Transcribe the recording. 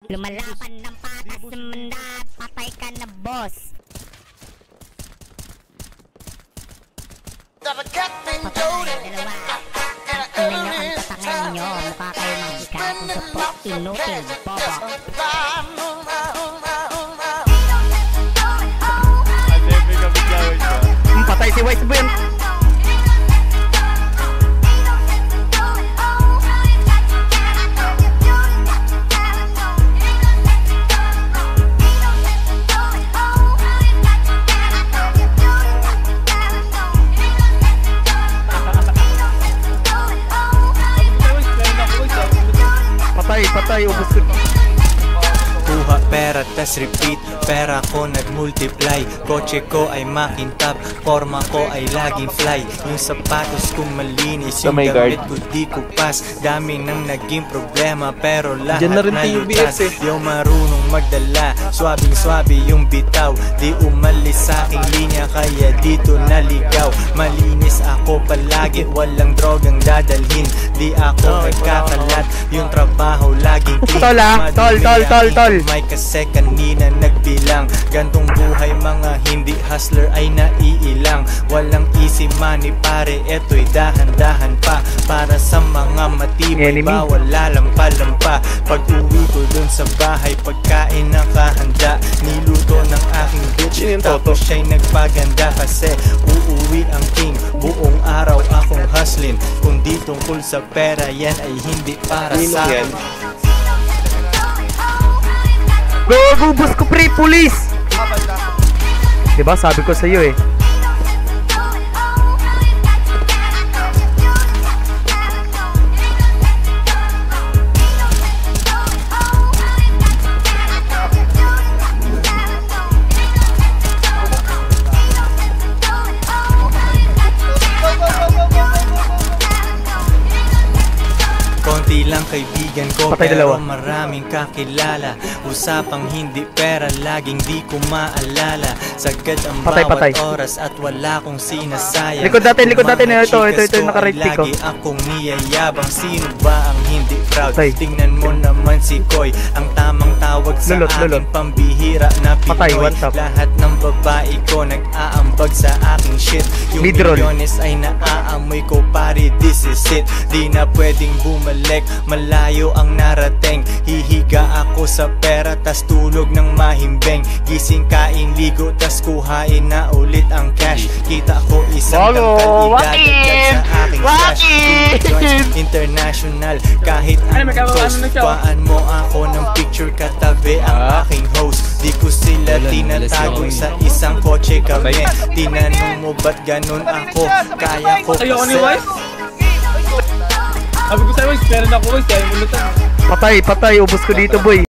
Lumalaban ng patas ng mandat, patay ka na, boss. Patay na dalawa. Tingnan nyo ang tatangan nyo, mukha kayo magkakong sa po, inutil, bobo. Patay si Wise Ben. Patay, ubos ko. Kuha pera tas repeat, pera ko nagmultiply. Kotse ko ay makintab, forma ko ay laging fly. Yung sapatos kong malinis, yung damit ko di kupas. Dami nang naging problema pero lahat na lutas. Yung marunong magdala, swabing-swabe yung bitaw. Di umalis sa aking linya kaya dito naligaw. Malinis ako palagi, walang drogang dadalhin. Di ako nagkakalat, yung trabaho laging clean. Tol. May kasi kanina nagbilang, gantong buhay mga hindi hustler ay naiilang. Walang easy money pare, eto'y dahan-dahan pa. Para sa mga matibay bawal lalampa-lampa. Pag uwi ko dun sa bahay, pagkain nakahanda. Niluto ng aking bitch, tapos siya'y nagpaganda. Kasi uuwi ang king, buong araw akong hustling. Kung di tungkol sa pera, yan ay hindi para sa akin. Gugubos ko pre, police! Diba sabi ko sa'yo eh. Konti lang kaibigan ko, patay pero dalawa. maraming kakilala. Usapang hindi pera, laging di ko maalala. Sagad ang bawat oras at wala kong sinasayang. Likod natin. Ito naka-right ko. Lagi akong niyayabang, sino ba ang hindi proud? Tingnan mo naman si Koy, ang tamang tawag sa akin, pambihira na Pinoy. Lahat ng babae ko nag-aambag sa aking shit. Yung milyones ay naaamoy ko, pare, this is it. Di na pwedeng bumalik, malayo ang narating. Hihiga ako sa pera, tas tulog ng mahimbeng. Gising, kain, ligo, tas kuhain na ulit ang cash. Kita ko isang tangkal, idadagdag sa aking cash. International, kahit anong toast. Paan mo ako ng picture, katabi ang aking host. Di ko sila tinatago, sa isang kotse kami. Tinanong mo ba't ganun ako, kaya ko kasi. Sabi ko sa'yo, meron ako, kaya mulutan. Patay, ubos ko dito boy.